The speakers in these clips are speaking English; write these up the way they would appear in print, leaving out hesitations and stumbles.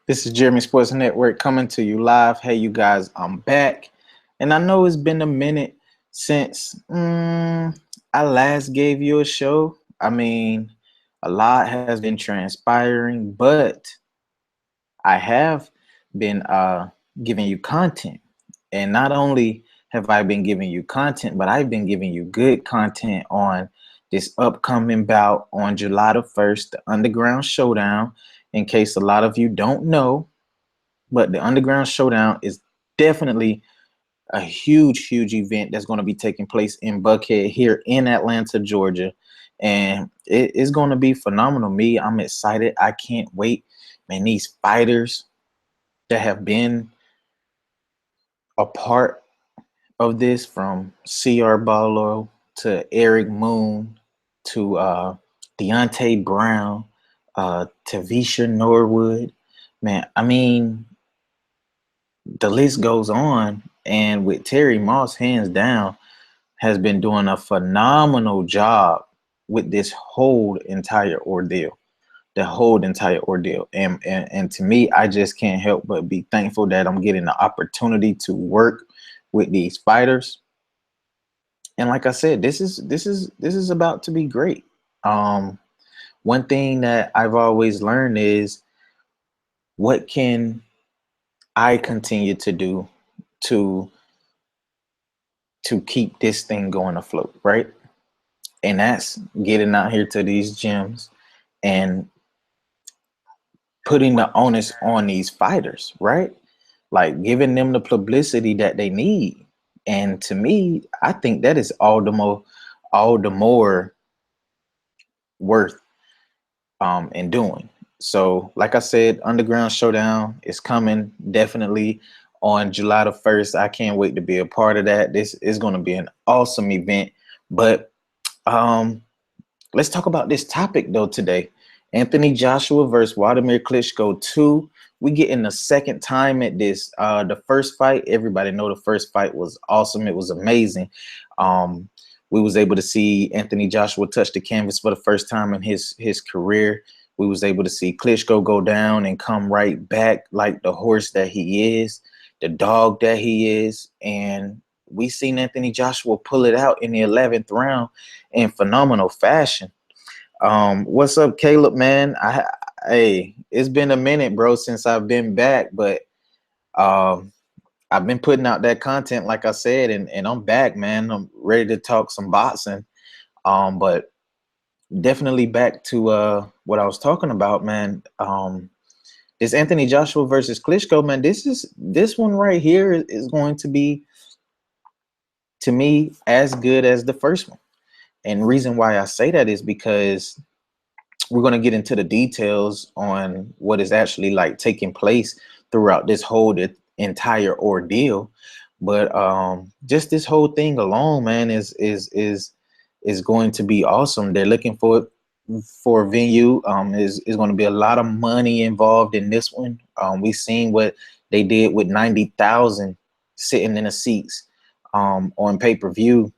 This is Jeremy Sports Network coming to you live. Hey, you guys, I'm back. And I know it's been a minute since I last gave you a show. I mean, a lot has been transpiring, but I have been giving you content. And not only have I been giving you content, but I've been giving you good content on this upcoming bout on July the 1st, the Underground Showdown. In case a lot of you don't know, but the Underground Showdown is definitely a huge event that's going to be taking place in Buckhead here in Atlanta, Georgia. And it is going to be phenomenal. I'm excited. I can't wait. Man, these fighters that have been a part of this, from C.R. Barlow to Eric Moon to Deontay Brown, Tavisha Norwood. Man, I mean, the list goes on. And with Terry Moss, hands down, has been doing a phenomenal job with this whole entire ordeal. The whole entire ordeal. And to me, I just can't help but be thankful that I'm getting the opportunity to work with these fighters. And like I said, this is about to be great. One thing that I've always learned is, what can I continue to do to keep this thing going afloat, right? And that's getting out here to these gyms and putting the onus on these fighters, right? Like giving them the publicity that they need. And to me, I think that is all the more worth in doing. So, like I said, Underground Showdown is coming definitely on July the 1st. I can't wait to be a part of that. This is going to be an awesome event. But let's talk about this topic though today. Anthony Joshua versus Wladimir Klitschko 2. We getting the second time at this. The first fight, everybody know the first fight was awesome. It was amazing. We was able to see Anthony Joshua touch the canvas for the first time in his career. We was able to see Klitschko go down and come right back like the horse that he is, the dog that he is. And we seen Anthony Joshua pull it out in the 11th round in phenomenal fashion. What's up, Caleb, man? Hey, it's been a minute, bro, since I've been back, but I've been putting out that content, like I said, and I'm back, man. I'm ready to talk some boxing. But definitely back to what I was talking about, man. This Anthony Joshua versus Klitschko, man. This one right here is going to be, to me, as good as the first one. And reason why I say that is because we're going to get into the details on what is actually like taking place throughout this whole entire ordeal. But just this whole thing alone, man, is going to be awesome. They're looking for a venue. Is going to be a lot of money involved in this one. We've seen what they did with 90,000 sitting in the seats on pay-per-view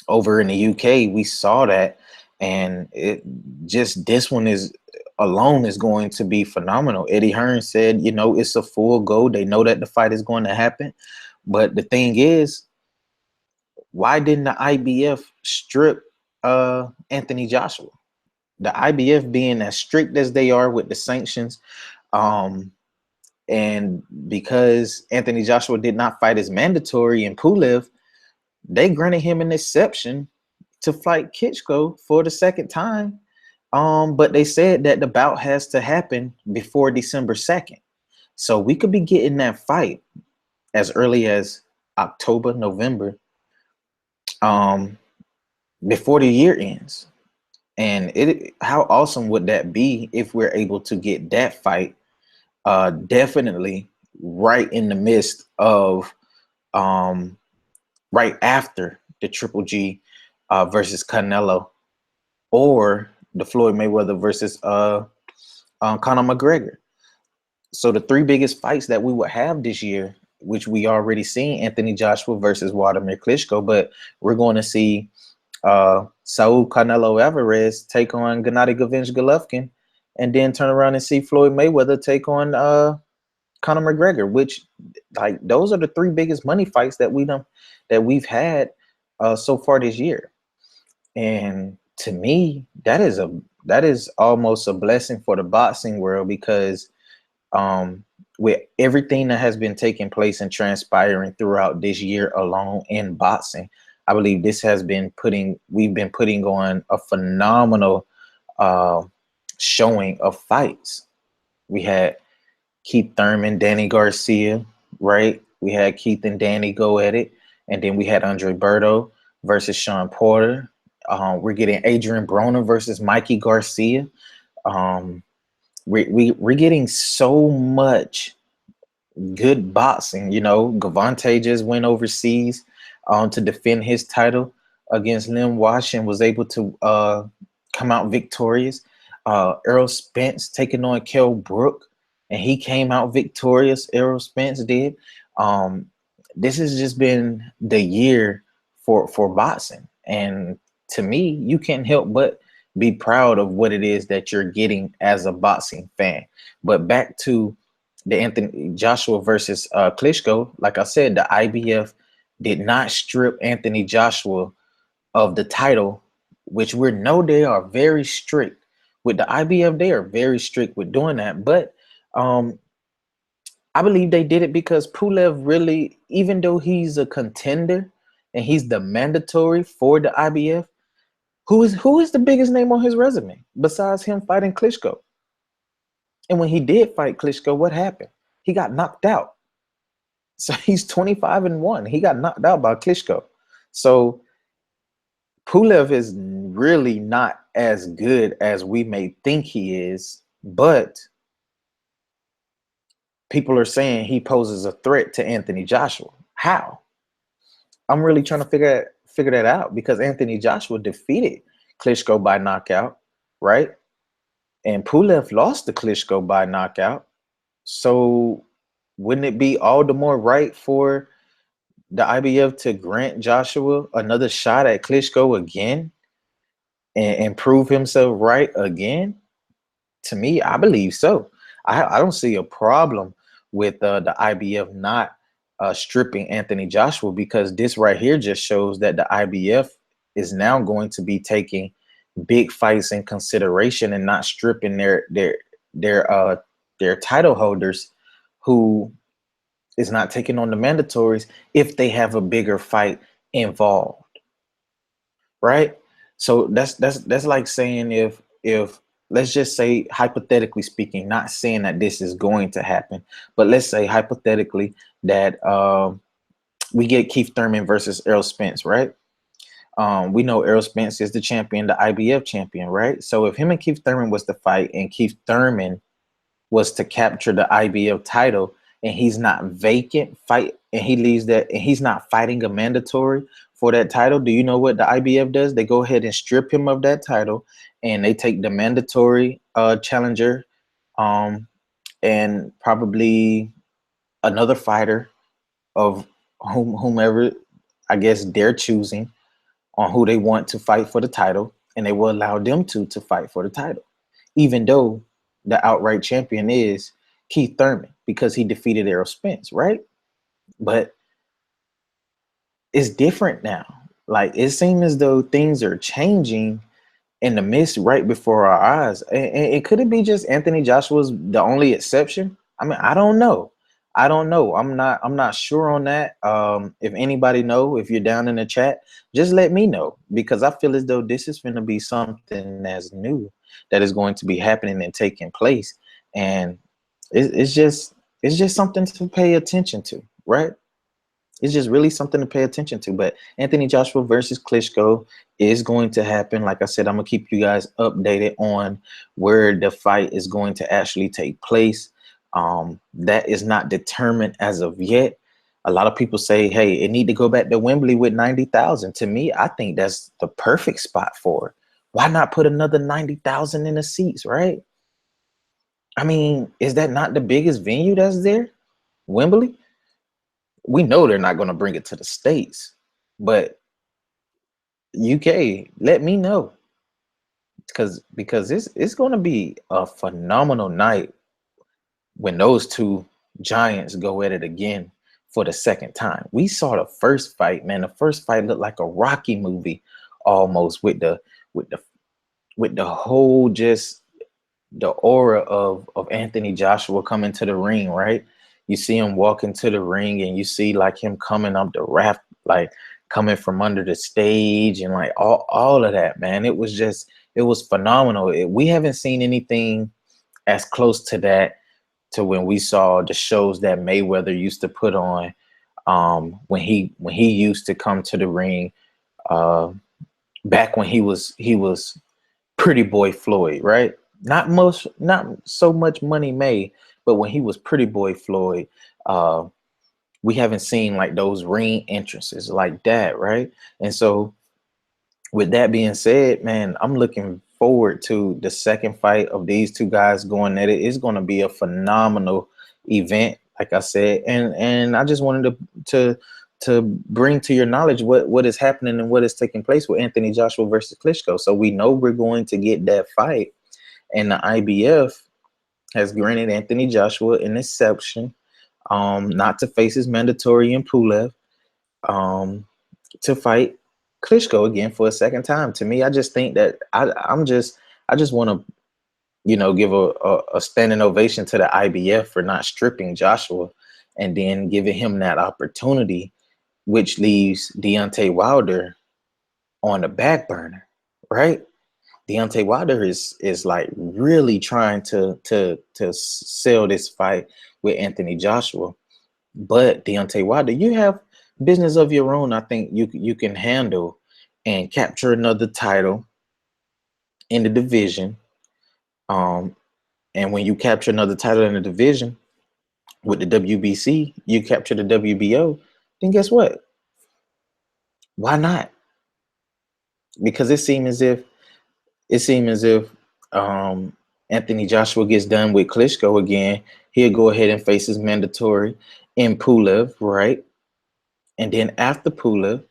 over in the UK. We saw that, and it just, this one is alone is going to be phenomenal. Eddie Hearn said, it's a full go. They know that the fight is going to happen. But the thing is, why didn't the IBF strip Anthony Joshua? The IBF being as strict as they are with the sanctions, and because Anthony Joshua did not fight as mandatory in Pulev, they granted him an exception to fight Klitschko for the second time. But they said that the bout has to happen before December 2nd. So we could be getting that fight as early as October, November, before the year ends. And how awesome would that be if we're able to get that fight definitely right in the midst of right after the Triple G versus Canelo, or the Floyd Mayweather versus Conor McGregor. So the three biggest fights that we would have this year, which we already seen, Anthony Joshua versus Wladimir Klitschko, but we're going to see Saul Canelo Alvarez take on Gennady Golovkin, and then turn around and see Floyd Mayweather take on Conor McGregor, which like those are the three biggest money fights that we've had so far this year. And to me, that is almost a blessing for the boxing world because with everything that has been taking place and transpiring throughout this year alone in boxing, I believe this has been we've been putting on a phenomenal uh, showing of fights. We had Keith Thurman, Danny Garcia, right? We had Keith and Danny go at it. And then we had Andre Berto versus Sean Porter. We're getting Adrian Broner versus Mikey Garcia. Um, we're getting so much good boxing. You know, Gavante just went overseas to defend his title against Lim Wash and was able to come out victorious. Errol Spence taking on Kell Brook, and he came out victorious. Errol Spence did. This has just been the year for boxing, and to me, you can't help but be proud of what it is that you're getting as a boxing fan. But back to the Anthony Joshua versus Klitschko, like I said, the IBF did not strip Anthony Joshua of the title, which we know they are very strict with the IBF. They are very strict with doing that, but I believe they did it because Pulev really, even though he's a contender and he's the mandatory for the IBF, who is the biggest name on his resume besides him fighting Klitschko? And when he did fight Klitschko, what happened? He got knocked out. So he's 25-1. He got knocked out by Klitschko. So Pulev is really not as good as we may think he is, but people are saying he poses a threat to Anthony Joshua. How? I'm really trying to figure that out because Anthony Joshua defeated Klitschko by knockout, right? And Pulev lost to Klitschko by knockout. So wouldn't it be all the more right for the IBF to grant Joshua another shot at Klitschko again and prove himself right again? To me, I believe so. I don't see a problem with the IBF not stripping Anthony Joshua because this right here just shows that the IBF is now going to be taking big fights in consideration and not stripping their title holders who is not taking on the mandatories if they have a bigger fight involved, right? So that's like saying if let's just say hypothetically speaking, not saying that this is going to happen, but let's say hypothetically that we get Keith Thurman versus Errol Spence, right? We know Errol Spence is the champion, the IBF champion, right? So if him and Keith Thurman was to fight and Keith Thurman was to capture the IBF title and he's not vacant fight and he leaves that and he's not fighting a mandatory for that title, do you know what the IBF does? They go ahead and strip him of that title and they take the mandatory challenger and probably another fighter of whomever I guess they're choosing on who they want to fight for the title, and they will allow them to fight for the title, even though the outright champion is Keith Thurman because he defeated Errol Spence, right? But it's different now. Like it seems as though things are changing in the midst right before our eyes. And it could it be just Anthony Joshua's the only exception? I mean, I don't know. I don't know. I'm not sure on that. If anybody know, if you're down in the chat, just let me know because I feel as though this is going to be something that's new that is going to be happening and taking place. And it's just something to pay attention to, right? It's just really something to pay attention to. But Anthony Joshua versus Klitschko is going to happen. Like I said, I'm going to keep you guys updated on where the fight is going to actually take place. That is not determined as of yet. A lot of people say, hey, it need to go back to Wembley with 90,000. To me, I think that's the perfect spot for it. Why not put another 90,000 in the seats, right? I mean, is that not the biggest venue that's there? Wembley? We know they're not going to bring it to the States, but UK, let me know. because it's going to be a phenomenal night when those two giants go at it again for the second time. We saw the first fight, man. The first fight looked like a Rocky movie almost, with the with the whole, just the aura of Anthony Joshua coming to the ring, right? You see him walk into the ring and you see like him coming up the raft, like coming from under the stage, and like all of that, man. It was phenomenal. We haven't seen anything as close to that, to when we saw the shows that Mayweather used to put on, when he used to come to the ring, uh, back when he was Pretty Boy Floyd, right? Not so much Money May, but when he was Pretty Boy Floyd, uh, we haven't seen like those ring entrances like that, right? And so, with that being said, man, I'm looking forward to the second fight of these two guys going at it. It's going to be a phenomenal event, like I said, and I just wanted to bring to your knowledge what is happening and what is taking place with Anthony Joshua versus Klitschko. So we know we're going to get that fight, and the IBF has granted Anthony Joshua an exception, not to face his mandatory in Pulev, um, to fight Klitschko again for a second time. To me, I just think that I just want to, give a standing ovation to the IBF for not stripping Joshua and then giving him that opportunity, which leaves Deontay Wilder on the back burner, right? Deontay Wilder is like really trying to sell this fight with Anthony Joshua. But Deontay Wilder, you have business of your own. I think you can handle and capture another title in the division. And when you capture another title in the division with the WBC, you capture the WBO. Then guess what? Why not? Because it seemed as if Anthony Joshua gets done with Klitschko again, he'll go ahead and face his mandatory in Pulev, right? And then after Pulev,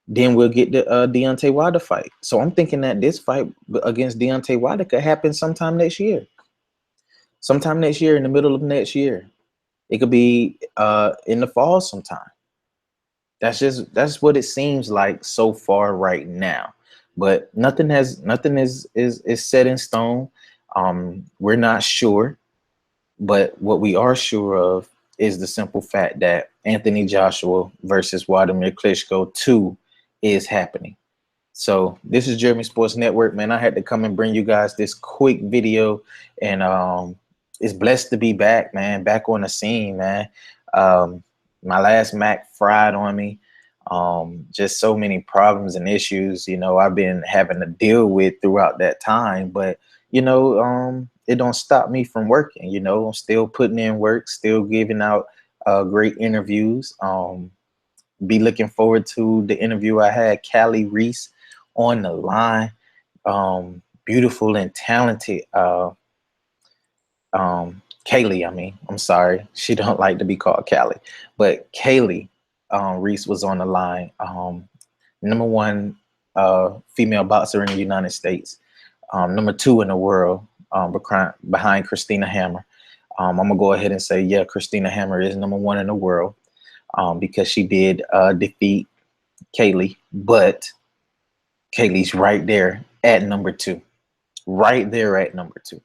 then we'll get the Deontay Wilder fight. So I'm thinking that this fight against Deontay Wilder could happen sometime next year. Sometime next year, in the middle of next year. It could be in the fall sometime. That's what it seems like so far right now. But nothing is set in stone. We're not sure, but what we are sure of is the simple fact that Anthony Joshua versus Wladimir Klitschko 2 is happening. So this is Jeremy Sports Network, man. I had to come and bring you guys this quick video, and it's blessed to be back, man. Back on the scene, man. My last Mac fried on me. Just so many problems and issues, I've been having to deal with throughout that time. But it don't stop me from working. I'm still putting in work, still giving out great interviews. Be looking forward to the interview I had Callie Reese on the line. Beautiful and talented Kaylee, I'm sorry, she don't like to be called Callie, but Kaylee Reese was on the line. Number one female boxer in the United States, number 2 in the world, behind Christina Hammer. I'm gonna go ahead and say, yeah, Christina Hammer is number 1 in the world, because she did defeat Kaylee, but Kaylee's right there at number 2, right there at number 2.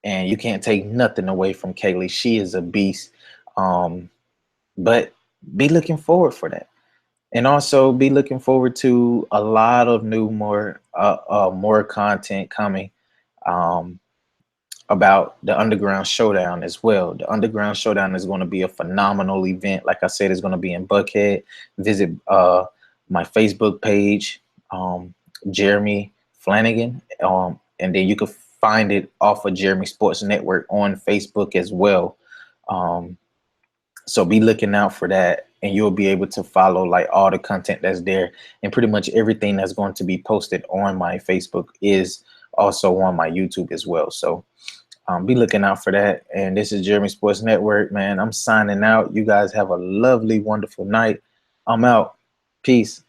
And you can't take nothing away from Kaylee. She is a beast. But be looking forward for that. And also be looking forward to a lot of more content coming about the Underground Showdown as well. The Underground Showdown is going to be a phenomenal event. Like I said, it's going to be in Buckhead. Visit my Facebook page, Jeremy Flanagan, and then you can find it off of Jeremy Sports Network on Facebook as well. So be looking out for that, and you'll be able to follow like all the content that's there, and pretty much everything that's going to be posted on my Facebook is also on my YouTube as well. So be looking out for that. And this is Jeremy Sports Network, man. I'm signing out. You guys have a lovely, wonderful night. I'm out. Peace.